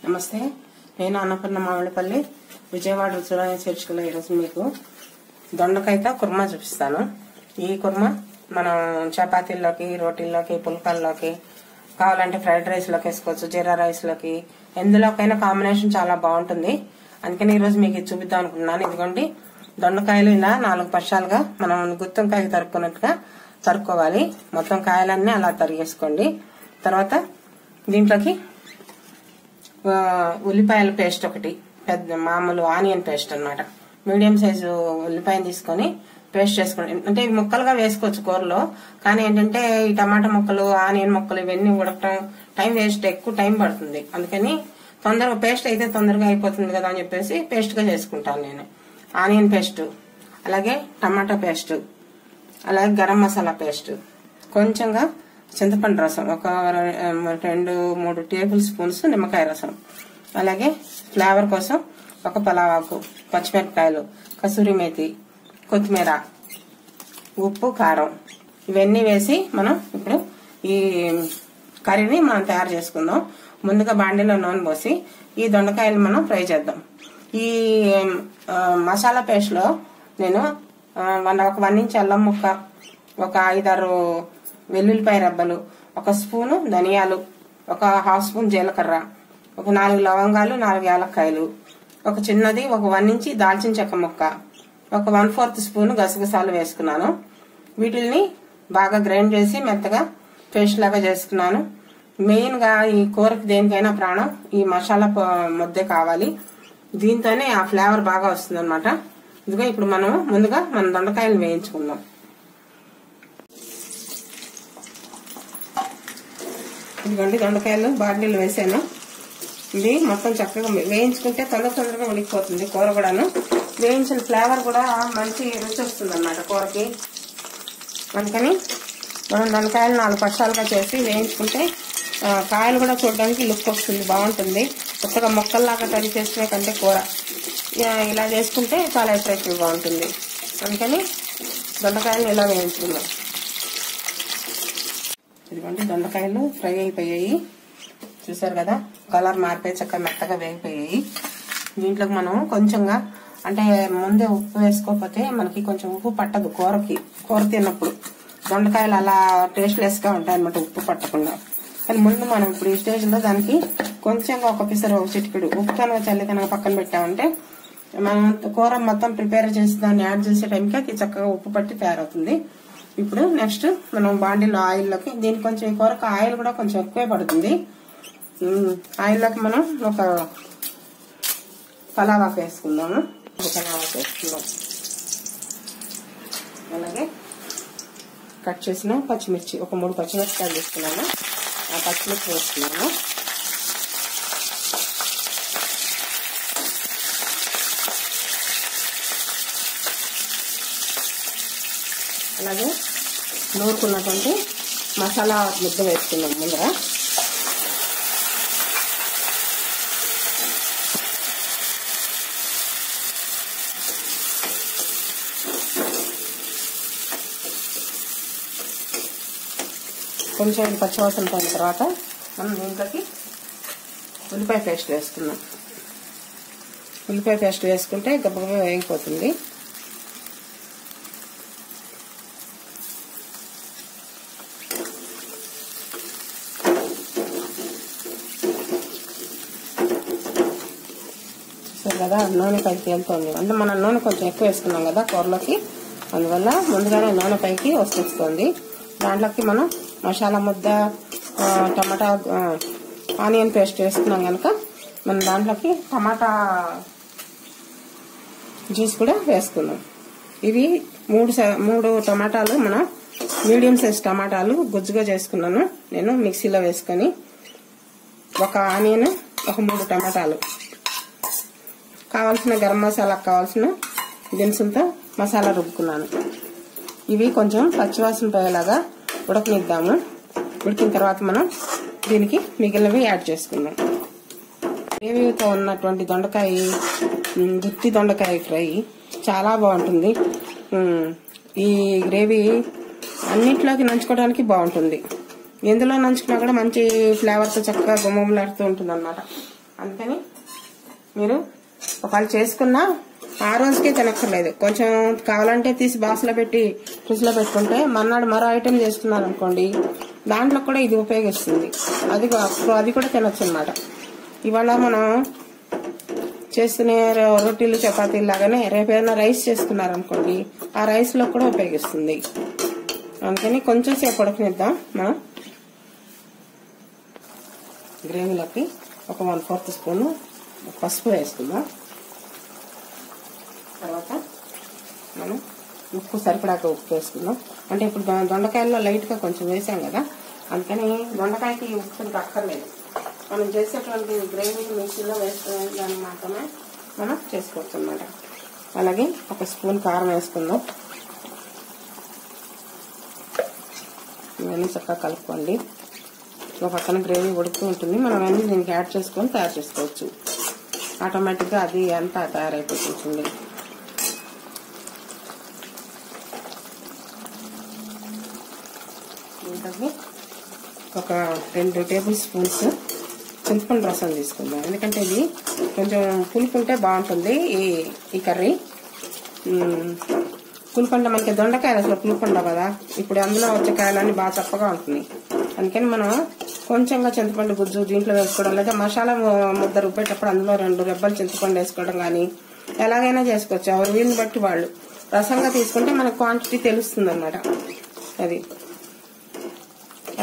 నమస్తే, నేను అన్నపూర్ణ మామిడిపల్లి విజయవాడ రుచులనే చేర్చుకున్న ఈరోజు మీకు దొండకాయతో కుర్మా చూపిస్తాను. ఈ కుర్మా మనం చపాతీల్లోకి, రోటీల్లోకి, పుల్కాల్లోకి, కావాలంటే ఫ్రైడ్ రైస్ లోకి వేసుకోవచ్చు, జీరా రైస్ లోకి, ఎందులోకైనా కాంబినేషన్ చాలా బాగుంటుంది. అందుకని ఈరోజు మీకు చూపిద్దాం అనుకుంటున్నాను. ఇదిగోండి, దొండకాయలు ఇలా 4 పక్షాలుగా మనం గుత్తంకాయ తరుక్కున్నట్టుగా తరుక్కోవాలి. మొత్తం కాయలన్నీ అలా తరిగేసుకోండి. తర్వాత దీంట్లోకి ఉల్లిపాయల పేస్ట్ ఒకటి, పెద్ద మామూలు ఆనియన్ పేస్ట్ అన్నమాట. మీడియం సైజు ఉల్లిపాయను తీసుకొని పేస్ట్ చేసుకోండి. అంటే ముక్కలుగా వేసుకోవచ్చు కూరలో, కానీ ఏంటంటే ఈ టమాటా ముక్కలు, ఆనియన్ ముక్కలు ఇవన్నీ ఉడకటం టైం వేస్ట్, ఎక్కువ టైం పడుతుంది. అందుకని తొందరగా పేస్ట్ అయితే తొందరగా అయిపోతుంది కదా అని చెప్పేసి పేస్ట్ గా చేసుకుంటాను నేను. ఆనియన్ పేస్ట్, అలాగే టమాటా పేస్ట్, అలాగే గరం మసాలా పేస్ట్, కొంచెంగా చింతపండు రసం, ఒక 2-3 టేబుల్ స్పూన్స్ నిమ్మకాయ రసం, అలాగే ఫ్లేవర్ కోసం ఒక పలావాకు, పచ్చిమిరపకాయలు, కసూరి మేతి, కొత్తిమీర, ఉప్పు, కారం ఇవన్నీ వేసి మనం ఇప్పుడు ఈ కర్రీని మనం తయారు చేసుకుందాం. ముందుగా బాండీలో నూనె పోసి ఈ దొండకాయలు మనం ఫ్రై చేద్దాం. ఈ మసాలా పేస్ట్ లో నేను ఒక 1 ఇంచ్ అల్లం ముక్క, ఒక 5-6 వెల్లుల్లిపాయ రబ్బలు, 1 స్పూను ధనియాలు, ఒక 1/2 స్పూన్ జీలకర్ర, ఒక 4 లవంగాలు, 4 యాలక్కాయలు, ఒక చిన్నది ఒక 1 ఇంచ్ దాల్చిన చెక్క ముక్క, ఒక 1/4 స్పూన్ గసగసాలు వేసుకున్నాను. వీటిల్ని బాగా గ్రైండ్ చేసి మెత్తగా పేస్ట్ లాగా చేసుకున్నాను. మెయిన్ గా ఈ కూరకి దేనికైనా ప్రాణం ఈ మసాలా ముద్దే కావాలి. దీంతోనే ఆ ఫ్లేవర్ బాగా వస్తుంది అనమాట. ఇదిగో ఇప్పుడు మనం ముందుగా మన దొండకాయలు వేయించుకుందాం. ఇదిగోండి, దొండకాయలు బాండీలు వేసాను. ఇది మొత్తం చక్కగా వేయించుకుంటే తొందరగా ఉడికిపోతుంది కూర కూడాను. వేయించిన ఫ్లేవర్ కూడా మంచి రుచి వస్తుంది అన్నమాట కూరకి. అందుకని మనం దొండకాయలు 4 పక్షాలుగా చేసి వేయించుకుంటే కాయలు కూడా చూడడానికి లుక్ వస్తుంది, బాగుంటుంది. కొత్తగా మొక్కల్లాగా తరి చేసుకునే కంటే కూర ఇలా చేసుకుంటే చాలా అట్రాక్టివ్ గా ఉంటుంది. అందుకని దొండకాయలు ఇలా వేయించుకుందాం. ఇదిగోండి, దొండకాయలు ఫ్రై అయిపోయాయి, చూసారు కదా, కలర్ మారిపోయి చక్కగా మెత్తగా వేగిపోయాయి. దీంట్లోకి మనం కొంచెంగా, అంటే ముందే ఉప్పు వేసుకోకపోతే మనకి కొంచెం ఉప్పు పట్టదు కూర తిన్నప్పుడు. దొండకాయలు అలా టేస్ట్లెస్ గా ఉంటాయి అనమాట ఉప్పు పట్టకుండా. కానీ ముందు మనం ఇప్పుడు ఈ స్టేజ్ లో దానికి కొంచెంగా ఒక చిటికెడు ఉప్పు కనుక చల్లి కనుక పక్కన పెట్టామంటే మనం కూర మొత్తం ప్రిపేర్ చేసి దాన్ని యాడ్ చేసే టైంకి అది చక్కగా ఉప్పు పట్టి తయారవుతుంది. ఇప్పుడు నెక్స్ట్ మనం బాండీలో ఆయిల్లోకి, దీనికి కొంచెం ఈ కూరకు ఆయిల్ కూడా కొంచెం ఎక్కువే పడుతుంది. ఆయిల్లోకి మనం ఒక పలావాకు వేసుకుందాము. అలాగే కట్ చేసిన పచ్చిమిర్చి, ఒక 3 పచ్చిమిరపకాయలు తీసుకున్నాను. ఆ పచ్చిమిర్చి వేసుకున్నాను. అలాగే నూరుకున్నటువంటి మసాలా ముద్ద వేసుకున్నాం ముందర. కొంచెం పచ్చివాసన పోయిన తర్వాత మనం దీంట్లోకి ఉల్లిపాయ పేస్ట్ వేసుకున్నాం. ఉల్లిపాయ పేస్ట్ వేసుకుంటే గబగబా వేగిపోతుంది. సరే కదా, నూనె పైకి తేలుతుంది. అంటే మనం నూనె కొంచెం ఎక్కువ వేసుకున్నాం కదా కూరలోకి, అందువల్ల ముందుగానే నూనె పైకి వస్తుంది. దాంట్లోకి మనం మసాలా ముద్ద, టమాటా, ఆనియన్ పేస్ట్ వేసుకున్నాం కనుక మనం దాంట్లోకి టమాటా జ్యూస్ కూడా వేసుకున్నాం. ఇవి 3 టమాటాలు, మనం మీడియం సైజ్ టమాటాలు గుజ్జుగా చేసుకున్నాను నేను మిక్సీలో వేసుకొని. ఒక ఆనియన్, ఒక 3 టమాటాలు, కావాల్సిన గరం మసాలాకు కావాల్సిన దినుసులతో మసాలా రుబ్బుకున్నాను. ఇవి కొంచెం పచ్చివాసన పోయేలాగా ఉడకనిద్దాము. ఉడికిన తర్వాత మనం దీనికి మిగిలినవి యాడ్ చేసుకుందాం. గ్రేవీతో ఉన్నటువంటి గుత్తి దొండకాయ ఫ్రై చాలా బాగుంటుంది. ఈ గ్రేవీ అన్నిట్లోకి నంచుకోవడానికి బాగుంటుంది. ఎందులో నంచుకున్నా కూడా మంచి ఫ్లేవర్తో చక్కగా గుమ్మలాడుతూ ఉంటుంది అన్నమాట. అందుకని మీరు ఒకవేళ చేసుకున్నా ఆ రోజుకే తినక్కర్లేదు, కొంచెం కావాలంటే తీసి బాక్స్లో పెట్టి ఫ్రిడ్జ్ లో పెట్టుకుంటే మర్నాడు మరో ఐటెం చేసుకున్నారు అనుకోండి, దాంట్లో కూడా ఇది ఉపయోగిస్తుంది. అది కూడా తినొచ్చు అనమాట. ఇవాళ మనం చేసుకునే రొట్టెలు చపాతీలు లాగానే రేపు ఏదైనా రైస్ చేసుకున్నారనుకోండి, ఆ రైస్ లో కూడా ఉపయోగిస్తుంది. అందుకని కొంచెం సేపు ఉడకనిద్దాం. మనం గ్రేవీలోకి ఒక 1/4 స్పూన్ పసుపు వేసుకుందాం. తర్వాత మనం ఉప్పు సరిపడాక ఉప్పు వేసుకుందాం. అంటే ఇప్పుడు దొండకాయల్లో లైట్ గా కొంచెం వేసాం కదా, అందుకని దొండకాయకి ఉప్పు అక్కర్లేదు. మనం చేసేటువంటి గ్రేవీ మిక్సీలో వేసుకునే దాన్ని మాత్రమే మనం చేసుకోవచ్చు అన్నమాట. అలాగే 1 స్పూన్ కారం వేసుకుందాం. ఇవన్నీ చక్కగా కలుపుకోండి. ఒక పక్కన గ్రేవీ ఉడుకుతూ ఉంటుంది, మనం అన్నీ దీనికి యాడ్ చేసుకొని తయారు చేసుకోవచ్చు. ఆటోమేటిక్గా అది అంతా తయారైపోతుంది. దీంట్లోకి ఒక 2 టేబుల్ స్పూన్స్ చింతపండు రసం తీసుకుందాం. ఎందుకంటే ఇది కొంచెం పులుపు ఉంటే బాగుంటుంది ఈ కర్రీ. పులుపు అంటే మనకి దొండకాయలు అసలు పులుపు ఉండవు కదా, ఇప్పుడు అందులో వచ్చే కాయలన్నీ బాగా చప్పగా ఉంటుంది. అందుకని మనం కొంచెంగా చింతపండు గుజ్జు దీంట్లో వేసుకోవడం, లేదా మసాలా ముద్ద రుబ్బేటప్పుడు అందులో 2 రెబ్బలు చింతపండు వేసుకోవడం కానీ ఎలాగైనా చేసుకోవచ్చు. ఎవరు వీళ్ళని బట్టి వాళ్ళు. రసంగా తీసుకుంటే మనకు క్వాంటిటీ తెలుస్తుంది అన్నమాట. అది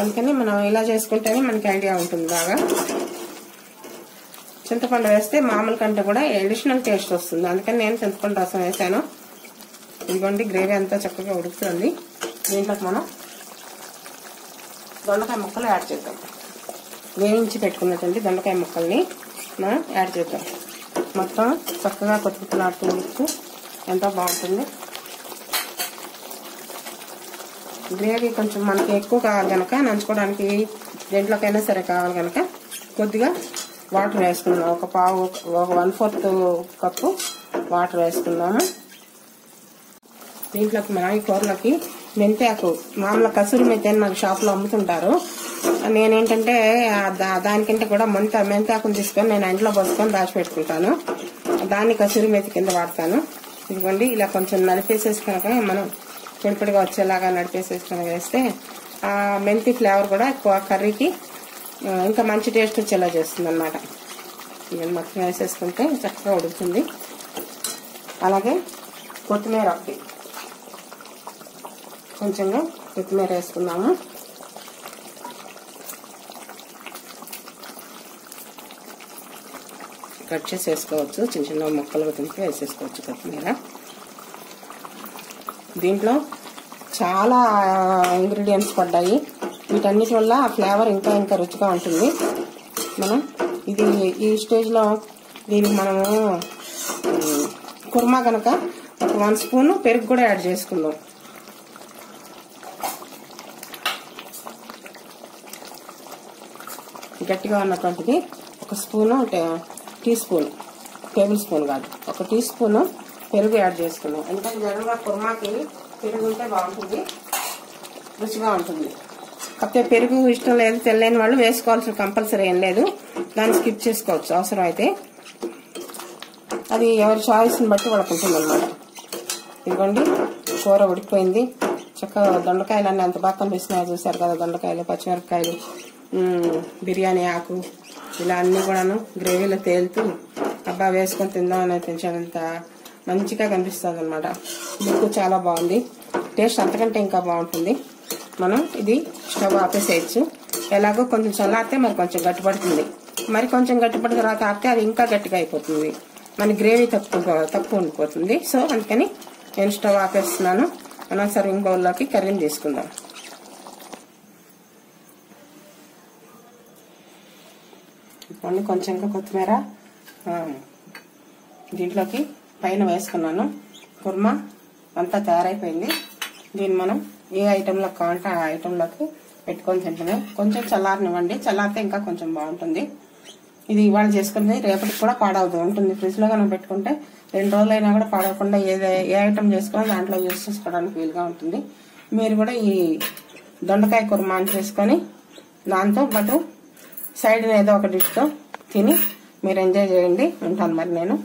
అందుకని మనం ఇలా చేసుకుంటేనే మనకి ఐడియా ఉంటుంది బాగా. చింతపండు వేస్తే మామూలు కంటే కూడా అడిషనల్ టేస్ట్ వస్తుంది. అందుకని నేను చింతపండు రసం వేసాను. ఇదిగోండి గ్రేవీ అంతా చక్కగా ఉడుకుతుంది. దీంట్లోకి మనం దొండకాయ ముక్కలు యాడ్ చేద్దాం. వేయించి పెట్టుకున్నటువంటి దొండకాయ ముక్కల్ని మనం యాడ్ చేద్దాం. మొత్తం చక్కగా కొట్టుకులాడుతూ ఉడుకుతూ ఎంతో బాగుంటుంది. గ్రేవీ కొంచెం మనకి ఎక్కువ కావాలి కనుక, నంచుకోవడానికి దేంట్లోకైనా సరే కావాలి కనుక కొద్దిగా వాటర్ వేసుకుందాం. ఒక 1/4 కప్పు వాటర్ వేసుకుందాము. దీంట్లోకి మనం ఈ కూరలోకి మెంతాకు, మామూలు కసూరి మెంతి అని నాకు షాప్లో అమ్ముతుంటారు. నేనేంటంటే దానికంటే కూడా మెంతాకుని తీసుకొని నేను ఇంట్లో పోసుకొని దాచిపెట్టుకుంటాను. దాన్ని కసూరి మెంతి కింద వాడతాను. ఇదిగోండి ఇలా కొంచెం నలిపేసేసి కనుక మనం పొడిపొడిగా వచ్చేలాగా నడిపేసేసి కనుక వేస్తే ఆ మెంతి ఫ్లేవర్ కూడా కర్రీకి ఇంకా మంచి టేస్ట్ వచ్చేలా చేస్తుంది అన్నమాట. నేను మొత్తం వేసేసుకుంటే చక్కగా ఉడుకుతుంది. అలాగే కొత్తిమీర కొంచెంగా కొత్తిమీర వేసుకున్నాము. కట్ చేసి వేసుకోవచ్చు, చిన్న చిన్న ముక్కలుగా తింటే వేసేసుకోవచ్చు కొత్తిమీర. దీంట్లో చాలా ఇంగ్రీడియంట్స్ పడ్డాయి. వీటన్నిటి వల్ల ఆ ఫ్లేవర్ ఇంకా ఇంకా రుచిగా ఉంటుంది. మనం ఈ స్టేజ్లో దీనికి మనము కుర్మా కనుక ఒక 1 స్పూన్ పెరుగు కూడా యాడ్ చేసుకుందాం. గట్టిగా ఉన్నటువంటిది 1 స్పూను టేబుల్ స్పూన్ కాదు, 1 టీ స్పూన్ పెరుగు యాడ్ చేసుకున్నాం. ఎందుకంటే జనరల్గా కుర్మాకి పెరుగు ఉంటే బాగుంటుంది, రుచిగా ఉంటుంది. కాకపోతే పెరుగు ఇష్టం లేదు తెల్లని వాళ్ళు వేసుకోవాల్సిన కంపల్సరీ ఏం లేదు, దాన్ని స్కిప్ చేసుకోవచ్చు అవసరం అయితే. అది ఎవరి చాయిస్ని బట్టి వాళ్ళకు ఉంటుంది అన్నమాట. ఇదిగోండి కూర ఉడికిపోయింది. చక్కగా దొండకాయలన్నీ అంత బాగా కనిపిస్తున్నాయో చూసారు కదా. దొండకాయలు, పచ్చిమిరపకాయలు, బిర్యానీ ఆకు ఇలా అన్నీ కూడాను గ్రేవీలో తేలుతూ అబ్బా వేసుకొని తిందాం అనేది తినేంత మంచిగా కనిపిస్తుంది అన్నమాట. లుక్ చాలా బాగుంది. టేస్ట్ అంతకంటే ఇంకా బాగుంటుంది. మనం ఇది స్టవ్ ఆపేసేయచ్చు. ఎలాగో కొంచెం చల్లారితే మరి కొంచెం గట్టిపడుతుంది, మరి కొంచెం గట్టిపడిన తర్వాత ఆపితే అది ఇంకా గట్టిగా అయిపోతుంది, మన గ్రేవీ తక్కువ ఉండిపోతుంది. సో అందుకని నేను స్టవ్ ఆపేస్తున్నాను. మనం సర్వింగ్ బౌల్లోకి కర్రీని తీసుకుందాం. ఇప్పుడు కొంచెంగా కొత్తిమీర దీంట్లోకి పైన వేసుకున్నాను. కుర్మా అంతా తయారైపోయింది. దీన్ని మనం ఏ ఐటెంలోకి కావాలంటే ఆ ఐటెంలోకి పెట్టుకొని తింటమే. కొంచెం చల్లారనివ్వండి, చల్లారితే ఇంకా కొంచెం బాగుంటుంది. ఇది ఇవాళ చేసుకుంది రేపటికి కూడా పాడవదు ఉంటుంది. ఫ్రిడ్జ్లో కనుక పెట్టుకుంటే 2 రోజులైనా కూడా పాడవకుండా ఏ ఐటెం చేసుకుని దాంట్లో యూజ్ చేసుకోవడానికి వీలుగా ఉంటుంది. మీరు కూడా ఈ దొండకాయ కుర్మాని చేసుకొని దాంతో పాటు సైడ్ ఏదో ఒక డిష్తో తిని మీరు ఎంజాయ్ చేయండి. ఉంటాను మరి నేను.